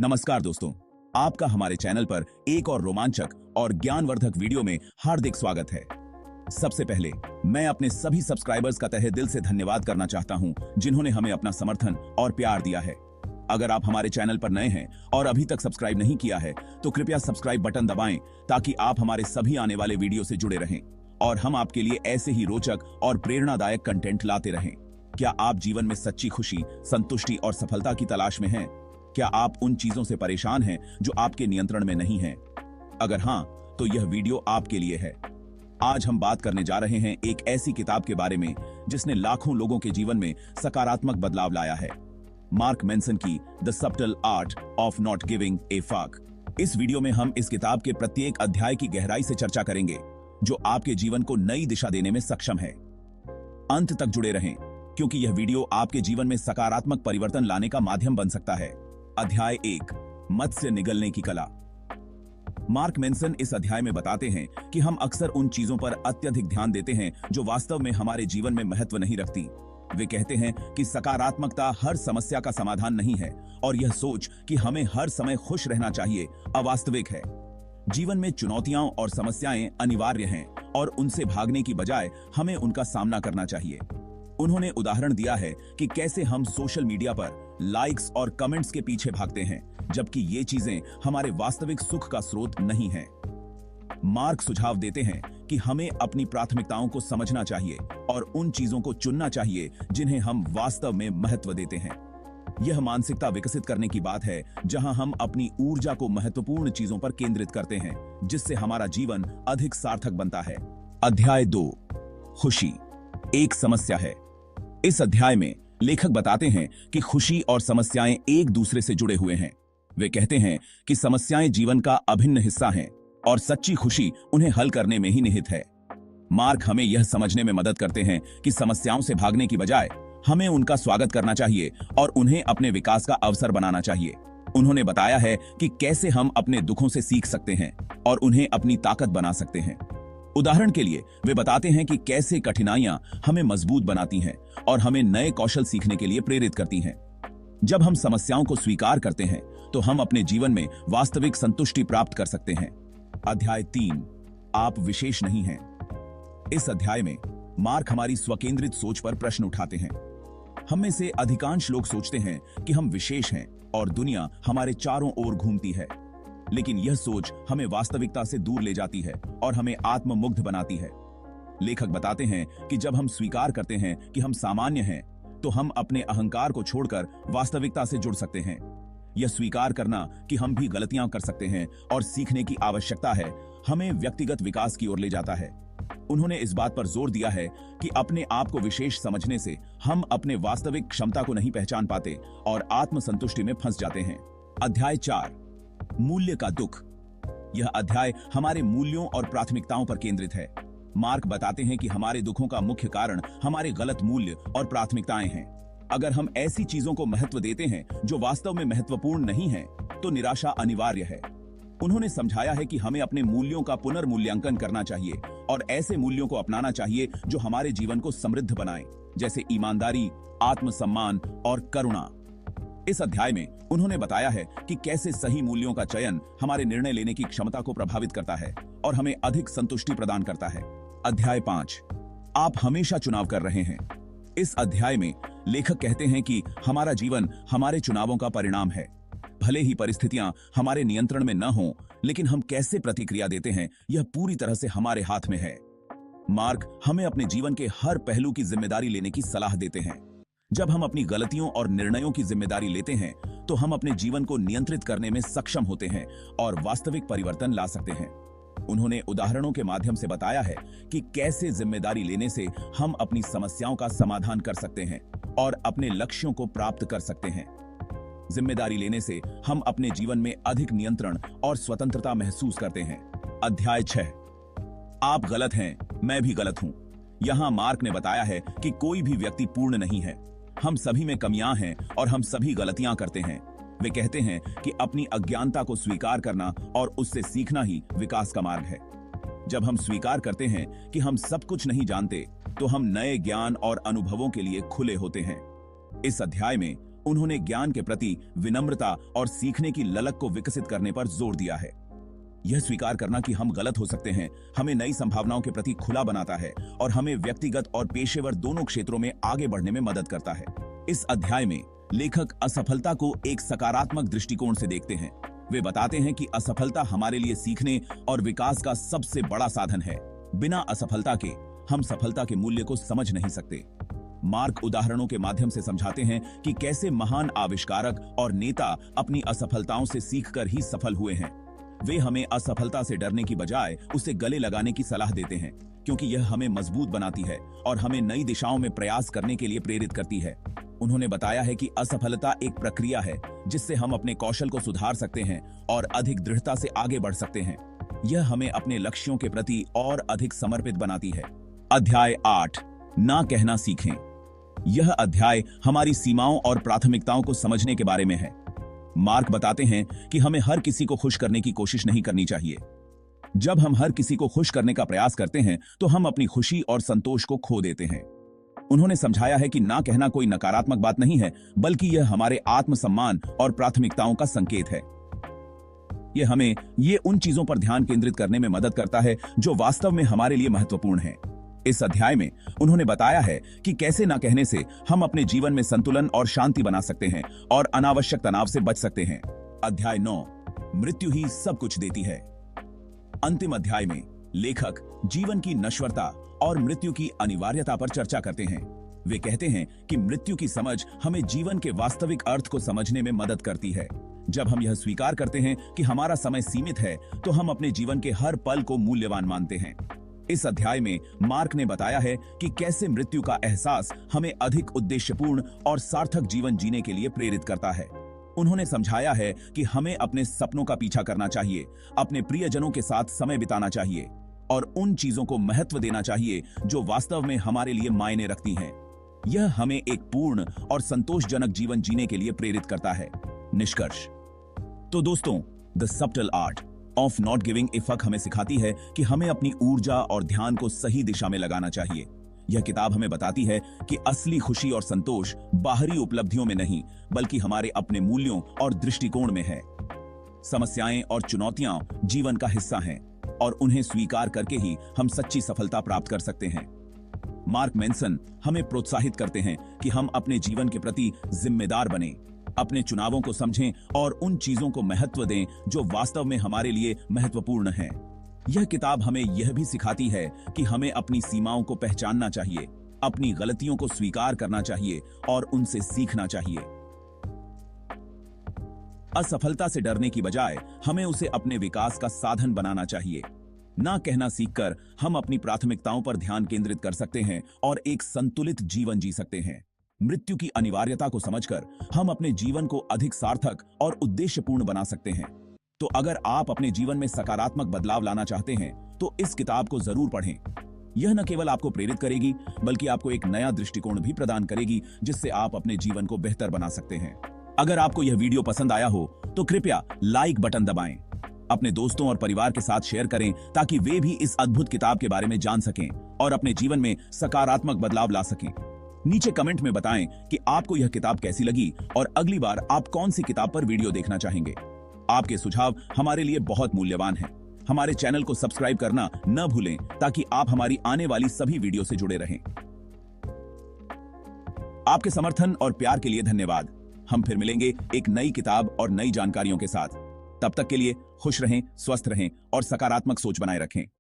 नमस्कार दोस्तों, आपका हमारे चैनल पर एक और रोमांचक और ज्ञानवर्धक वीडियो में हार्दिक स्वागत है। सबसे पहले मैं अपने सभी सब्सक्राइबर्स का तहे दिल से धन्यवाद करना चाहता हूं, जिन्होंने हमें अपना समर्थन और प्यार दिया है। अगर आप हमारे चैनल पर नए हैं और अभी तक सब्सक्राइब नहीं किया है तो कृपया सब्सक्राइब बटन दबाएं ताकि आप हमारे सभी आने वाले वीडियो से जुड़े रहें और हम आपके लिए ऐसे ही रोचक और प्रेरणादायक कंटेंट लाते रहें। क्या आप जीवन में सच्ची खुशी, संतुष्टि और सफलता की तलाश में हैं? क्या आप उन चीजों से परेशान हैं जो आपके नियंत्रण में नहीं हैं? अगर हां, तो यह वीडियो आपके लिए है। आज हम बात करने जा रहे हैं एक ऐसी किताब के बारे में जिसने लाखों लोगों के जीवन में सकारात्मक बदलाव लाया है। मार्क मेंसन की the subtle art of not giving a fuck. इस वीडियो में हम इस किताब के प्रत्येक अध्याय की गहराई से चर्चा करेंगे, जो आपके जीवन को नई दिशा देने में सक्षम है। अंत तक जुड़े रहें, क्योंकि यह वीडियो आपके जीवन में सकारात्मक परिवर्तन लाने का माध्यम बन सकता है। अध्याय 1, मत्स्य निगलने की कला। मार्क मेंसन इस अध्याय में बताते हैं कि हम अक्सर उन चीजों पर अत्यधिक ध्यान देते हैं जो वास्तव में हमारे जीवन में महत्व नहीं रखती। वे कहते हैं कि सकारात्मकता हर समस्या का समाधान नहीं है और यह सोच कि हमें हर समय खुश रहना चाहिए अवास्तविक है। जीवन में चुनौतियां और समस्याएं अनिवार्य हैं और उनसे भागने की बजाय हमें उनका सामना करना चाहिए। उन्होंने उदाहरण दिया है कि कैसे हम सोशल मीडिया पर लाइक्स और कमेंट्स के पीछे भागते हैं, जबकि ये चीजें हमारे वास्तविक सुख का स्रोत नहीं हैं। मार्क सुझाव देते हैं कि हमें अपनी प्राथमिकताओं को समझना चाहिए और उन चीजों को चुनना चाहिए जिन्हें हम वास्तव में महत्व देते हैं। यह मानसिकता विकसित करने की बात है जहां हम अपनी ऊर्जा को महत्वपूर्ण चीजों पर केंद्रित करते हैं, जिससे हमारा जीवन अधिक सार्थक बनता है। अध्याय 2, खुशी एक समस्या है। इस अध्याय में लेखक बताते हैं कि खुशी और समस्याएं एक दूसरे से जुड़े हुए हैं। वे कहते हैं कि समस्याएं जीवन का अभिन्न हिस्सा हैं और सच्ची खुशी उन्हें हल करने में ही निहित है। मार्क हमें यह समझने में मदद करते हैं कि समस्याओं से भागने की बजाय हमें उनका स्वागत करना चाहिए और उन्हें अपने विकास का अवसर बनाना चाहिए। उन्होंने बताया है कि कैसे हम अपने दुखों से सीख सकते हैं और उन्हें अपनी ताकत बना सकते हैं। उदाहरण के लिए वे बताते हैं कि कैसे कठिनाइयां हमें मजबूत बनाती हैं और हमें नए कौशल सीखने के लिए प्रेरित करती हैं। जब हम समस्याओं को स्वीकार करते हैं तो हम अपने जीवन में वास्तविक संतुष्टि प्राप्त कर सकते हैं। अध्याय 3, आप विशेष नहीं हैं। इस अध्याय में मार्क हमारी स्वकेंद्रित सोच पर प्रश्न उठाते हैं। हम में से अधिकांश लोग सोचते हैं कि हम विशेष हैं और दुनिया हमारे चारों ओर घूमती है, लेकिन यह सोच हमें वास्तविकता से दूर ले जाती है और हमें आत्ममुग्ध बनाती है। लेखक बताते हैं कि जब हम स्वीकार करते हैं कि हम सामान्य हैं, तो हम अपने अहंकार को छोड़कर वास्तविकता से जुड़ सकते हैं। यह स्वीकार करना कि हम भी गलतियां कर सकते हैं और सीखने की आवश्यकता है, हमें व्यक्तिगत विकास की ओर ले जाता है। उन्होंने इस बात पर जोर दिया है कि अपने आप को विशेष समझने से हम अपने वास्तविक क्षमता को नहीं पहचान पाते और आत्मसंतुष्टि में फंस जाते हैं। अध्याय 4, मूल्य का दुख। यह अध्याय हमारे मूल्यों और प्राथमिकताओं पर केंद्रित है। मार्क बताते हैं कि हमारे दुखों का मुख्य कारण हमारे गलत मूल्य और प्राथमिकताएं हैं। अगर हम ऐसी चीजों को महत्व देते हैं जो वास्तव में महत्वपूर्ण नहीं है, तो निराशा अनिवार्य है। उन्होंने समझाया है कि हमें अपने मूल्यों का पुनर्मूल्यांकन करना चाहिए और ऐसे मूल्यों को अपनाना चाहिए जो हमारे जीवन को समृद्ध बनाएं, जैसे ईमानदारी, आत्मसम्मान और करुणा। इस अध्याय में उन्होंने बताया है कि कैसे सही मूल्यों का चयन हमारे निर्णय लेने की क्षमता को प्रभावित करता है और हमें अधिक संतुष्टि प्रदान करता है। अध्याय 5, आप हमेशा चुनाव कर रहे हैं। इस अध्याय में लेखक कहते हैं कि हमारा जीवन हमारे चुनावों का परिणाम है। भले ही परिस्थितियां हमारे नियंत्रण में न हों, लेकिन हम कैसे प्रतिक्रिया देते हैं यह पूरी तरह से हमारे हाथ में है। मार्क हमें अपने जीवन के हर पहलू की जिम्मेदारी लेने की सलाह देते हैं। जब हम अपनी गलतियों और निर्णयों की जिम्मेदारी लेते हैं तो हम अपने जीवन को नियंत्रित करने में सक्षम होते हैं और वास्तविक परिवर्तन ला सकते हैं। उन्होंने उदाहरणों के माध्यम से बताया है कि कैसे जिम्मेदारी लेने से हम अपनी समस्याओं का समाधान कर सकते हैं और अपने लक्ष्यों को प्राप्त कर सकते हैं। जिम्मेदारी लेने से हम अपने जीवन में अधिक नियंत्रण और स्वतंत्रता महसूस करते हैं। अध्याय 6, आप गलत हैं, मैं भी गलत हूं। यहां मार्क ने बताया है कि कोई भी व्यक्ति पूर्ण नहीं है। हम सभी में कमियां हैं और हम सभी गलतियां करते हैं। वे कहते हैं कि अपनी अज्ञानता को स्वीकार करना और उससे सीखना ही विकास का मार्ग है। जब हम स्वीकार करते हैं कि हम सब कुछ नहीं जानते, तो हम नए ज्ञान और अनुभवों के लिए खुले होते हैं। इस अध्याय में उन्होंने ज्ञान के प्रति विनम्रता और सीखने की ललक को विकसित करने पर जोर दिया है। यह स्वीकार करना कि हम गलत हो सकते हैं हमें नई संभावनाओं के प्रति खुला बनाता है और हमें व्यक्तिगत और पेशेवर दोनों क्षेत्रों में आगे बढ़ने में मदद करता है। इस अध्याय में लेखक असफलता को एक सकारात्मक दृष्टिकोण से देखते हैं। वे बताते हैं कि असफलता हमारे लिए सीखने और विकास का सबसे बड़ा साधन है। बिना असफलता के हम सफलता के मूल्य को समझ नहीं सकते। मार्क उदाहरणों के माध्यम से समझाते हैं कि कैसे महान आविष्कारक और नेता अपनी असफलताओं से सीखकर ही सफल हुए हैं। वे हमें असफलता से डरने की बजाय उसे गले लगाने की सलाह देते हैं, क्योंकि यह हमें मजबूत बनाती है और हमें नई दिशाओं में प्रयास करने के लिए प्रेरित करती है। उन्होंने बताया है कि असफलता एक प्रक्रिया है जिससे हम अपने कौशल को सुधार सकते हैं और अधिक दृढ़ता से आगे बढ़ सकते हैं। यह हमें अपने लक्ष्यों के प्रति और अधिक समर्पित बनाती है। अध्याय 8, ना कहना सीखें। यह अध्याय हमारी सीमाओं और प्राथमिकताओं को समझने के बारे में है। मार्क बताते हैं कि हमें हर किसी को खुश करने की कोशिश नहीं करनी चाहिए। जब हम हर किसी को खुश करने का प्रयास करते हैं तो हम अपनी खुशी और संतोष को खो देते हैं। उन्होंने समझाया है कि ना कहना कोई नकारात्मक बात नहीं है, बल्कि यह हमारे आत्मसम्मान और प्राथमिकताओं का संकेत है। यह हमें उन चीजों पर ध्यान केंद्रित करने में मदद करता है जो वास्तव में हमारे लिए महत्वपूर्ण है। इस अध्याय में उन्होंने बताया है कि कैसे ना कहने से हम अपने जीवन में संतुलन और शांति बना सकते हैं और अनावश्यक तनाव से बच सकते हैं। अध्याय 9, मृत्यु ही सब कुछ देती है। अंतिम अध्याय में लेखक जीवन की नश्वरता और मृत्यु की अनिवार्यता पर चर्चा करते हैं। वे कहते हैं कि मृत्यु की समझ हमें जीवन के वास्तविक अर्थ को समझने में मदद करती है। जब हम यह स्वीकार करते हैं कि हमारा समय सीमित है, तो हम अपने जीवन के हर पल को मूल्यवान मानते हैं। इस अध्याय में मार्क ने बताया है कि कैसे मृत्यु का एहसास हमें अधिक उद्देश्यपूर्ण और सार्थक जीवन जीने के लिए प्रेरित करता है। उन्होंने समझाया है कि हमें अपने सपनों का पीछा करना चाहिए, अपने प्रियजनों के साथ समय बिताना चाहिए और उन चीजों को महत्व देना चाहिए जो वास्तव में हमारे लिए मायने रखती हैं। यह हमें एक पूर्ण और संतोषजनक जीवन जीने के लिए प्रेरित करता है। निष्कर्ष। तो दोस्तों, the subtle art of not giving a fuck हमें सिखाती है कि हमें अपनी ऊर्जा और ध्यान को सही दिशा में लगाना चाहिए। यह किताब हमें बताती है कि असली खुशी और संतोष बाहरी उपलब्धियों में नहीं, बल्कि हमारे अपने मूल्यों और दृष्टिकोण में है। समस्याएं और चुनौतियां जीवन का हिस्सा हैं और उन्हें स्वीकार करके ही हम सच्ची सफलता प्राप्त कर सकते हैं। मार्क मेंसन हमें प्रोत्साहित करते हैं कि हम अपने जीवन के प्रति जिम्मेदार बनें, अपने चुनावों को समझें और उन चीजों को महत्व दें जो वास्तव में हमारे लिए महत्वपूर्ण हैं। यह किताब हमें यह भी सिखाती है कि हमें अपनी सीमाओं को पहचानना चाहिए, अपनी गलतियों को स्वीकार करना चाहिए और उनसे सीखना चाहिए। असफलता से डरने की बजाय हमें उसे अपने विकास का साधन बनाना चाहिए। ना कहना सीखकर हम अपनी प्राथमिकताओं पर ध्यान केंद्रित कर सकते हैं और एक संतुलित जीवन जी सकते हैं। मृत्यु की अनिवार्यता को समझकर हम अपने जीवन को अधिक सार्थक और उद्देश्यपूर्ण बना सकते हैं। तो अगर आप अपने जीवन में सकारात्मक बदलाव लाना चाहते हैं तो इस किताब को जरूर पढ़ें। यह न केवल आपको प्रेरित करेगी, बल्कि आपको एक नया दृष्टिकोण भी प्रदान करेगी जिससे आप अपने जीवन को बेहतर बना सकते हैं। अगर आपको यह वीडियो पसंद आया हो तो कृपया लाइक बटन दबाएं, अपने दोस्तों और परिवार के साथ शेयर करें ताकि वे भी इस अद्भुत किताब के बारे में जान सकें और अपने जीवन में सकारात्मक बदलाव ला सकें। नीचे कमेंट में बताएं कि आपको यह किताब कैसी लगी और अगली बार आप कौन सी किताब पर वीडियो देखना चाहेंगे। आपके सुझाव हमारे लिए बहुत मूल्यवान हैं। हमारे चैनल को सब्सक्राइब करना न भूलें ताकि आप हमारी आने वाली सभी वीडियो से जुड़े रहें। आपके समर्थन और प्यार के लिए धन्यवाद। हम फिर मिलेंगे एक नई किताब और नई जानकारियों के साथ। तब तक के लिए खुश रहें, स्वस्थ रहें और सकारात्मक सोच बनाए रखें।